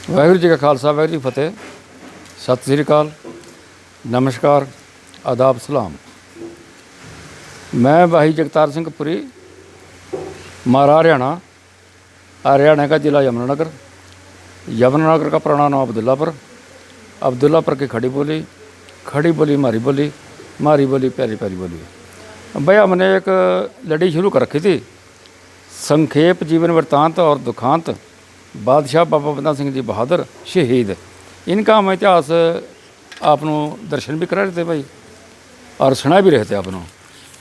वाहिगुरू जी का खालसा वाहिगुरू जी फतेह। सत श्री अकाल, नमस्कार, आदाब, सलाम। मैं भाई जगतार सिंह पुरी, मारा हरियाणा का ज़िला यमुनानगर। यमुनानगर का पुराना नाम अब्दुल्लापुर। अब्दुल्लापुर की खड़ी बोली मारी बोली प्यारी प्यारी बोली। भैया हमने एक लड़ी शुरू कर रखी थी, संक्षेप जीवन वृत्तांत और दुखांत बादशाह बाबा बंदा सिंह जी बहादुर शहीद। इनका हम इतिहास आपनों दर्शन भी करा रहे थे भाई, और सुना भी रहे थे आपनों।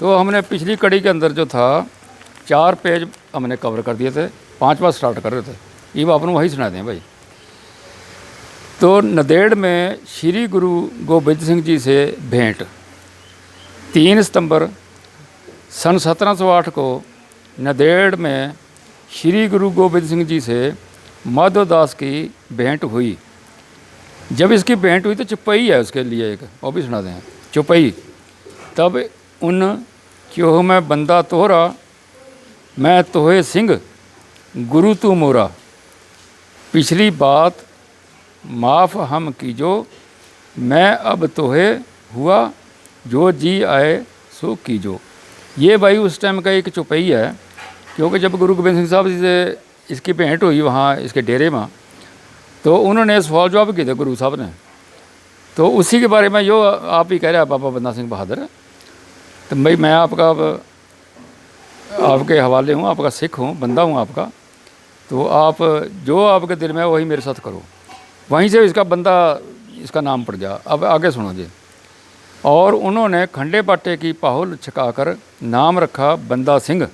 तो हमने पिछली कड़ी के अंदर जो था 4 पेज हमने कवर कर दिए थे, 5वां स्टार्ट कर रहे थे। ये आपनों वही सुना दें भाई। तो नंदेड़ में श्री गुरु गोबिंद सिंह जी से भेंट 3 सितंबर सन 1708 को नंदेड़ में श्री गुरु गोबिंद सिंह जी से माधवदास की भेंट हुई। जब इसकी भेंट हुई तो चौपाई है उसके लिए, एक वो भी सुना दें। चौपाई तब उन क्यों मैं बंदा तोहरा, मैं तोहे सिंह गुरु तू मोरा, पिछली बात माफ़ हम कीजो, मैं अब तोहे हुआ जो जी आए सो कीजो। ये भाई उस टाइम का एक चौपाई है, क्योंकि जब गुरु गोबिंद सिंह साहब जी से इसकी भेंट हुई वहाँ इसके डेरे में, तो उन्होंने सवाल जवाब किए थे गुरु साहब ने। तो उसी के बारे में जो आप ही कह रहे हैं बाबा बंदा सिंह बहादुर, तो भाई मैं आपका आपके हवाले हूँ, आपका सिख हूँ, बंदा हूँ आपका। तो आप जो आपके दिल में है वही मेरे साथ करो। वहीं से इसका बंदा इसका नाम पड़ गया। अब आगे सुनो जी। और उन्होंने खंडे बाटे की पाहुल छकाकर नाम रखा बंदा सिंह।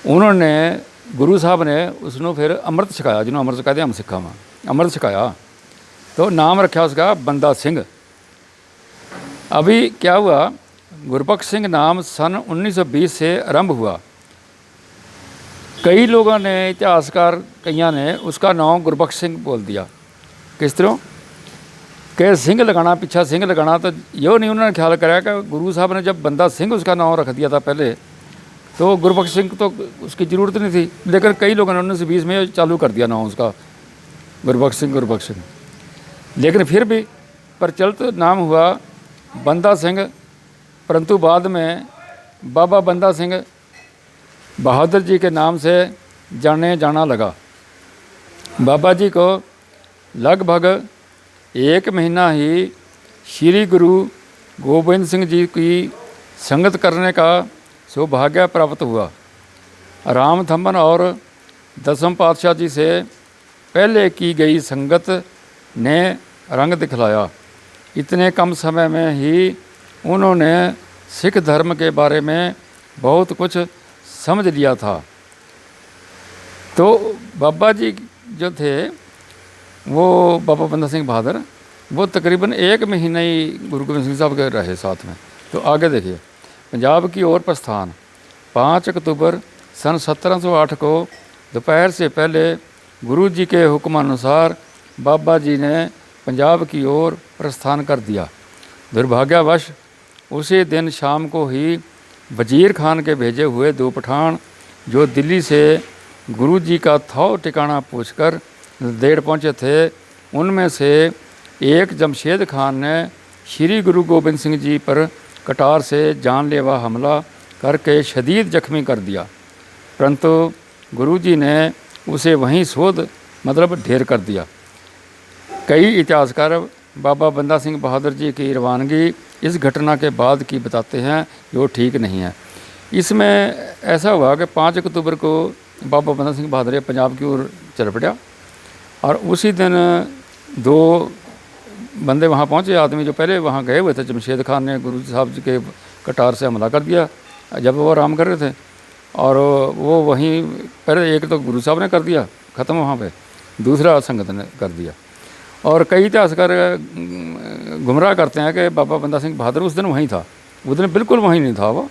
उन्होंने गुरु साहब ने उसनों फिर अमृत छकाया, जिन्होंने अमृत छका दिया हम सिखा में अमृत छकाया, तो नाम रखा उसका बंदा सिंह। अभी क्या हुआ, गुरबख्श सिंह नाम सन 1920 से आरंभ हुआ। कई लोगों ने, इतिहासकार कईयां ने उसका नाम गुरबख्श सिंह बोल दिया। किस तरह के सिंह लगाना, पीछा सिंह लगाना, तो यो नहीं उन्होंने ख्याल कराया कि गुरु साहब ने जब बंदा सिंह उसका नाम रख दिया था पहले, तो गुरबख्श सिंह तो उसकी ज़रूरत नहीं थी। लेकिन कई लोगों ने 1920 में चालू कर दिया नाम उसका गुरबख्श सिंह। लेकिन फिर भी प्रचलित नाम हुआ बंदा सिंह, परंतु बाद में बाबा बंदा सिंह बहादुर जी के नाम से जाने जाना लगा। बाबा जी को लगभग 1 महीना ही श्री गुरु गोबिंद सिंह जी की संगत करने का सौभाग्य प्राप्त हुआ। राम थम्मन और 10वें पातशाह जी से पहले की गई संगत ने रंग दिखलाया। इतने कम समय में ही उन्होंने सिख धर्म के बारे में बहुत कुछ समझ लिया था। तो बाबा जी जो थे वो बाबा बंदा सिंह बहादुर, वो तकरीबन 1 महीना ही गुरु गोबिंद सिंह साहब के रहे साथ में। तो आगे देखिए, पंजाब की ओर प्रस्थान 5 अक्टूबर सन 1708 को दोपहर से पहले गुरु जी के हुक्मानुसार बाबा जी ने पंजाब की ओर प्रस्थान कर दिया। दुर्भाग्यवश उसी दिन शाम को ही वजीर खान के भेजे हुए 2 पठान जो दिल्ली से गुरु जी का थौ ठिकाना पूछकर नंदेड़ पहुँचे थे, उनमें से एक जमशेद खान ने श्री गुरु गोबिंद सिंह जी पर कटार से जानलेवा हमला करके शदीद जख्मी कर दिया, परंतु गुरुजी ने उसे वहीं शोध मतलब ढेर कर दिया। कई इतिहासकार बाबा बंदा सिंह बहादुर जी की रवानगी इस घटना के बाद की बताते हैं, जो ठीक नहीं है। इसमें ऐसा हुआ कि 5 अक्टूबर को बाबा बंदा सिंह बहादुर पंजाब की ओर चल पड़ा, और उसी दिन 2 बंदे वहाँ पहुँचे, आदमी जो पहले वहाँ गए हुए थे। जमशेद खान ने गुरु साहब जी के कटार से हमला कर दिया जब वो आराम कर रहे थे, और वो वहीं पहले एक तो गुरु साहब ने कर दिया ख़त्म वहाँ पे, दूसरा संगत ने कर दिया। और कई इतिहासकार गुमराह करते हैं कि बाबा बंदा सिंह बहादुर उस दिन वहीं था। उस दिन बिल्कुल वहीं नहीं था वो,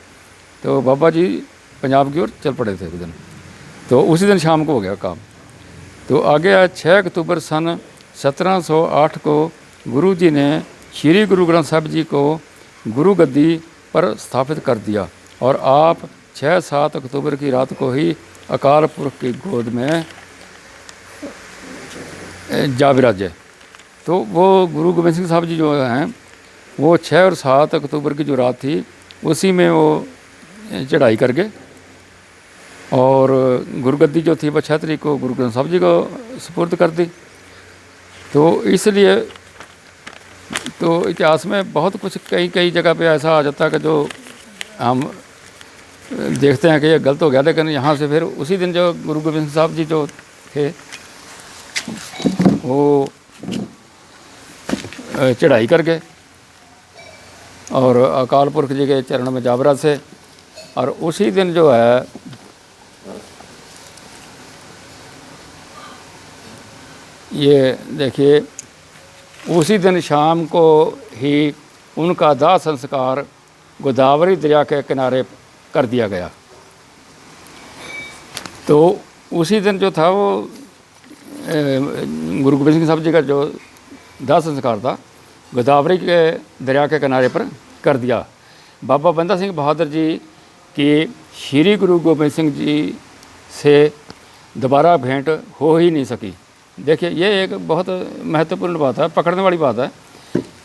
तो बाबा जी पंजाब की ओर चल पड़े थे उस दिन, तो उसी दिन शाम को हो गया काम। तो आगे 6 अक्टूबर सन 1708 को गुरु जी ने श्री गुरु ग्रंथ साहब जी को गुरु गद्दी पर स्थापित कर दिया, और आप 6-7 अक्टूबर की रात को ही अकाल पुरख की गोद में जा विराजे। तो वो गुरु गोबिंद सिंह साहब जी जो हैं वो 6 और 7 अक्टूबर की जो रात थी उसी में वो चढ़ाई कर गए, और गुरुगद्दी जो थी वो 6 तारीख को गुरु ग्रंथ साहब जी को सुपुर्द कर दी। तो इसलिए तो इतिहास में बहुत कुछ कई कई जगह पे ऐसा आ जाता है कि जो हम देखते हैं कि ये गलत हो गया, लेकिन यहाँ से फिर उसी दिन जो गुरु गोबिंद सिंह साहब जी जो थे वो चढ़ाई कर गए और अकाल पुरख जी के चरण में जाबरा से, और उसी दिन जो है ये देखिए उसी दिन शाम को ही उनका दाह संस्कार गोदावरी दरिया के किनारे कर दिया गया। तो उसी दिन जो था वो गुरु गोबिंद सिंह साहब जी का जो दाह संस्कार था गोदावरी के दरिया के किनारे पर कर दिया। बाबा बंदा सिंह बहादुर जी की श्री गुरु गोबिंद सिंह जी से दोबारा भेंट हो ही नहीं सकी। देखिए ये एक बहुत महत्वपूर्ण बात है, पकड़ने वाली बात है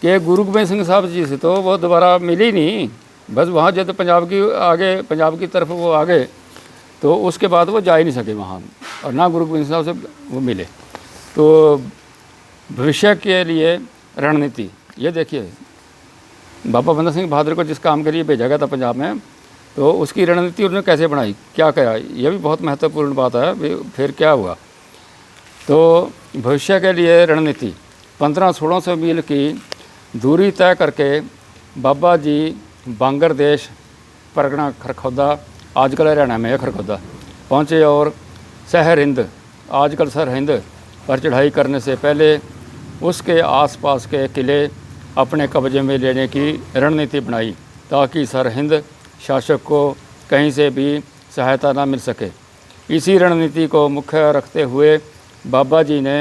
कि गुरु गोबिंद सिंह साहब जी से तो वो दोबारा मिली नहीं, बस वहाँ जब पंजाब की आगे पंजाब की तरफ वो आ गए तो उसके बाद वो जा ही नहीं सके वहाँ, और ना गुरु गोबिंद सिंह साहब से वो मिले। तो भविष्य के लिए रणनीति ये देखिए, बाबा बंदा सिंह बहादुर को जिस काम के लिए भेजा गया था पंजाब में, तो उसकी रणनीति उन्होंने कैसे बनाई, क्या किया, ये भी बहुत महत्वपूर्ण बात है। फिर क्या हुआ, तो भविष्य के लिए रणनीति 1500-1600 मील की दूरी तय करके बाबा जी बांगर देश परगना खरखौदा, आजकल हरियाणा में है खरखौदा, पहुँचे और सरहिंद, आजकल सरहिंद पर चढ़ाई करने से पहले उसके आसपास के किले अपने कब्जे में लेने की रणनीति बनाई ताकि सरहिंद शासक को कहीं से भी सहायता ना मिल सके। इसी रणनीति को मुख्य रखते हुए बाबा जी ने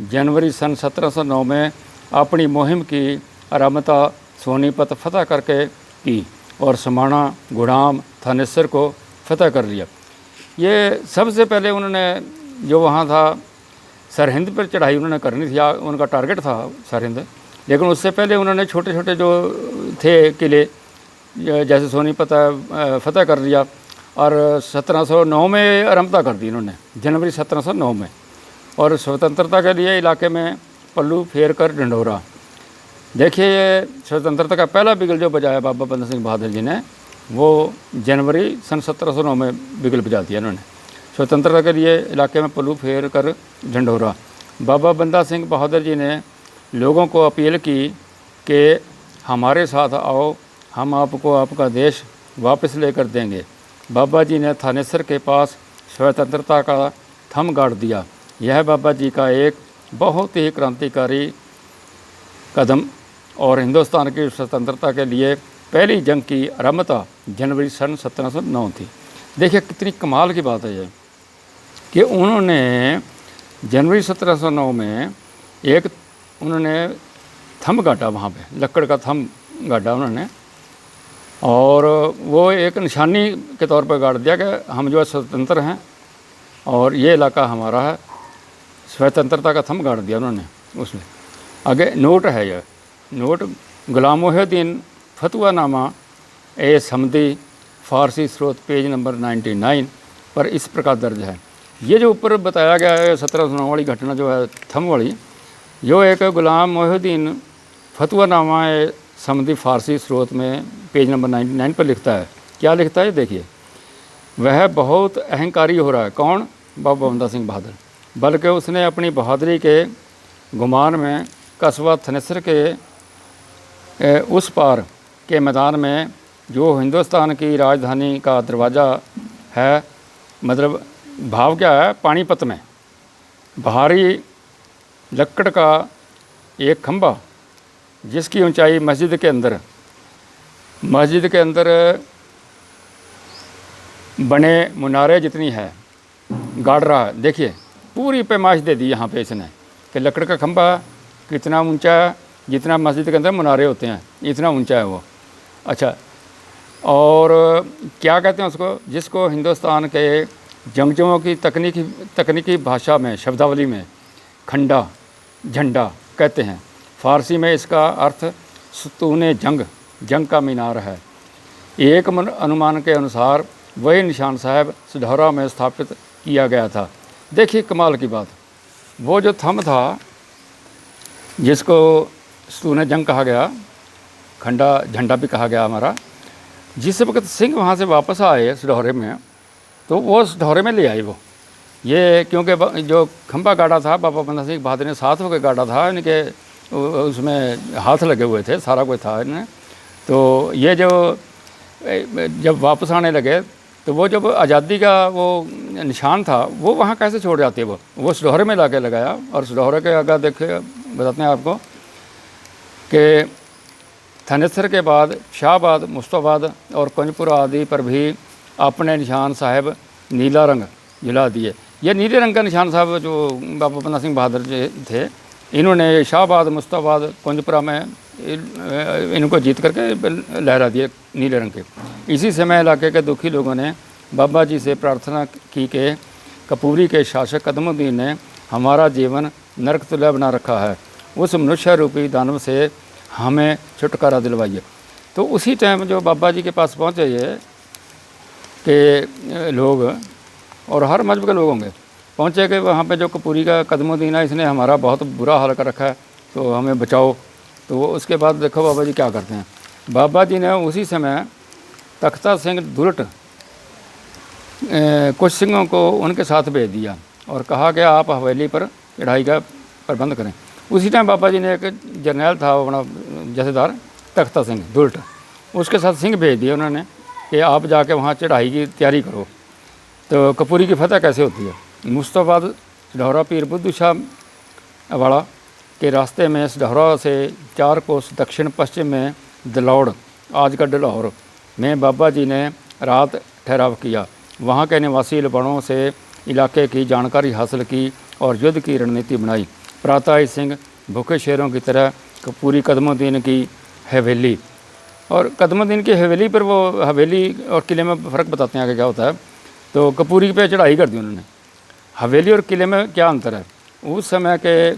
जनवरी सन 1709 में अपनी मुहिम की आरंभता सोनीपत फतह करके की और समाणा, गुड़ाम, थानेसर को फतह कर लिया। ये सबसे पहले उन्होंने जो वहाँ था सरहिंद पर चढ़ाई उन्होंने करनी थी, उनका टारगेट था सरहिंद, लेकिन उससे पहले उन्होंने छोटे छोटे जो थे किले जैसे सोनीपत फतह कर लिया, और 1709 में आरंभता कर दी इन्होंने, जनवरी 1709 में। और स्वतंत्रता के लिए इलाके में पल्लू फेर कर ढंढोरा। देखिए ये स्वतंत्रता का पहला बिगल जो बजाया बाबा बंदा सिंह बहादुर जी ने, वो जनवरी सन 1709 में बिगल बजा दिया इन्होंने। स्वतंत्रता के लिए इलाके में पल्लू फेर कर ढंढोरा। बाबा बंदा सिंह बहादुर जी ने लोगों को अपील की कि हमारे साथ आओ, हम आपको आपका देश वापस लेकर देंगे। बाबा जी ने थानेसर के पास स्वतंत्रता का थंब गाड़ दिया। यह बाबा जी का एक बहुत ही क्रांतिकारी कदम और हिंदुस्तान की स्वतंत्रता के लिए पहली जंग की आरंभता जनवरी सन 1709 थी। देखिए कितनी कमाल की बात है ये कि उन्होंने जनवरी 1709 में एक उन्होंने थंब गाड़ा, वहाँ पे लकड़ का थंब गाड़ा उन्होंने, और वो एक निशानी के तौर पर गाड़ दिया कि हम जो है स्वतंत्र हैं और ये इलाका हमारा है। स्वतंत्रता का थंब गाड़ दिया उन्होंने उसमें। आगे नोट है, यह नोट गुलाम मोहिउद्दीन फतुआनामा ए समदी फ़ारसी स्रोत पेज नंबर 99 पर इस प्रकार दर्ज है। ये जो ऊपर बताया गया है 1709 वाली घटना जो है थंब वाली, जो एक गुलाम मोहिउद्दीन फतुआनामा ए समदी फ़ारसी स्रोत में पेज नंबर 99 पर लिखता है। क्या लिखता है देखिए, वह बहुत अहंकारी हो रहा है। कौन? बाबा बंदा सिंह बहादुर। बल्कि उसने अपनी बहादुरी के गुमान में कस्बा थानेसर के उस पार के मैदान में जो हिंदुस्तान की राजधानी का दरवाज़ा है, मतलब भाव क्या है, पानीपत में भारी लकड़ का एक खंभा जिसकी ऊंचाई मस्जिद के अंदर बने मुनारे जितनी है गाड़ रहा है। देखिए पूरी पैमाइश दे दी यहाँ पे इसने कि लकड़ का खंभा कितना ऊंचा है, जितना मस्जिद के अंदर मुनारे होते हैं इतना ऊंचा है वो। अच्छा, और क्या कहते हैं उसको, जिसको हिंदुस्तान के जंगजुओं की तकनीकी भाषा में, शब्दावली में खंडा झंडा कहते हैं। फारसी में इसका अर्थ सतूने जंग, जंग का मीनार है। एक अनुमान के अनुसार वही निशान साहब सढौरा में स्थापित किया गया था। देखिए कमाल की बात, वो जो थंब था जिसको सतूने जंग कहा गया, खंडा झंडा भी कहा गया हमारा, जिस वक्त सिंह वहाँ से वापस आए सढौरे में, तो वो सढौरे में ले आए वो ये, क्योंकि जो खंबा गाड़ा था बाबा बंदा सिंह बहादुर ने साथ होकर गाड़ा था, इनके उसमें हाथ लगे हुए थे, सारा कुछ था इनमें। तो ये जो जब वापस आने लगे तो वो जब आज़ादी का वो निशान था वो वहाँ कैसे छोड़ जाते वो सढौरे में लाके लगाया। और सढौरे के आगे देखे बताते हैं आपको कि थानेसर के बाद शाहबाद, मुस्तफाबाद और कुंजपुरा आदि पर भी अपने निशान साहब नीला रंग जला दिए। ये नीले रंग का निशान साहब जो बाबा बंदा सिंह बहादुर जी थे, इन्होंने शाहबाद, मुस्तफाबाद, कुंजपुरा में इनको जीत करके लहरा दिए नीले रंग के। इसी समय इलाके के दुखी लोगों ने बाबा जी से प्रार्थना की कि कपूरी के शासक कदमुद्दीन ने हमारा जीवन नरक तुल्य बना रखा है, उस मनुष्य रूपी दानव से हमें छुटकारा दिलवाइए। तो उसी टाइम जो बाबा जी के पास पहुँचे ये कि लोग, और हर मजहब के लोग होंगे, पहुँचे कि वहाँ पे जो कपूरी का कदमुद्दीन है इसने हमारा बहुत बुरा हाल कर रखा है, तो हमें बचाओ। तो वो उसके बाद देखो बाबा जी क्या करते हैं। बाबा जी ने उसी समय तख्ता सिंह दुलट कुछ सिंहों को उनके साथ भेज दिया और कहा कि आप हवेली पर चढ़ाई का प्रबंध करें। उसी टाइम बाबा जी ने एक जर्नैल था अपना जथेदार तख्ता सिंह दुलट, उसके साथ सिंह भेज दिए उन्होंने कि आप जाके वहाँ चढ़ाई की तैयारी करो। तो कपूरी की फतह कैसे होती है। मुस्तफाबाद सढौरा पीर बुद्धू शाह वाला के रास्ते में सढौरा से 4 कोस दक्षिण पश्चिम में दलौड़, आज का डलहौर में बाबा जी ने रात ठहराव किया। वहाँ के निवासी लबानों से इलाके की जानकारी हासिल की और युद्ध की रणनीति बनाई। प्रातः सिंह भूखे शेरों की तरह कपूरी कदमुद्दीन की हवेली, और कदमुद्दीन की हवेली पर, वो हवेली और किले में फ़र्क बताते हैं आगे क्या होता है। तो कपूरी पे चढ़ाई कर दी उन्होंने। हवेली और किले में क्या अंतर है। उस समय के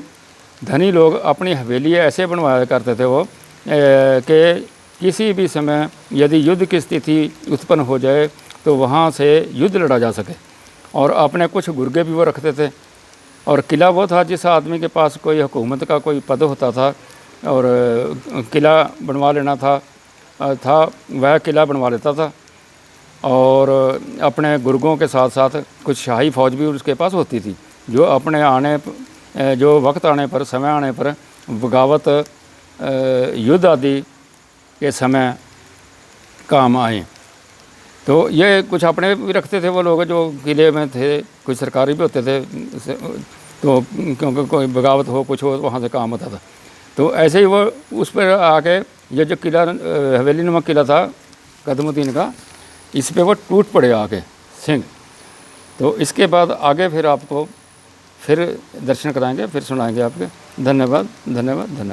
धनी लोग अपनी हवेली ऐसे बनवाया करते थे वो कि किसी भी समय यदि युद्ध की स्थिति उत्पन्न हो जाए तो वहाँ से युद्ध लड़ा जा सके। और अपने कुछ गुर्गे भी वो रखते थे। और किला वो था जिस आदमी के पास कोई हुकूमत का कोई पद होता था और किला बनवा लेना था वह किला बनवा लेता था। और अपने गुर्गों के साथ साथ कुछ शाही फ़ौज भी उसके पास होती थी, जो अपने जो वक्त आने पर, समय आने पर बगावत, युद्ध आदि के समय काम आए। तो ये कुछ अपने भी रखते थे वो लोग जो किले में थे, कुछ सरकारी भी होते थे, तो क्योंकि कोई बगावत हो कुछ हो वहाँ से काम होता था। तो ऐसे ही वो उस पर आके ये जो किला हवेली नुमा किला था कदमुद्दीन का, इस पे वो टूट पड़े आके सिंह। तो इसके बाद आगे फिर आपको फिर दर्शन कराएंगे, फिर सुनाएंगे आपके। धन्यवाद, धन्यवाद, धन्यवाद।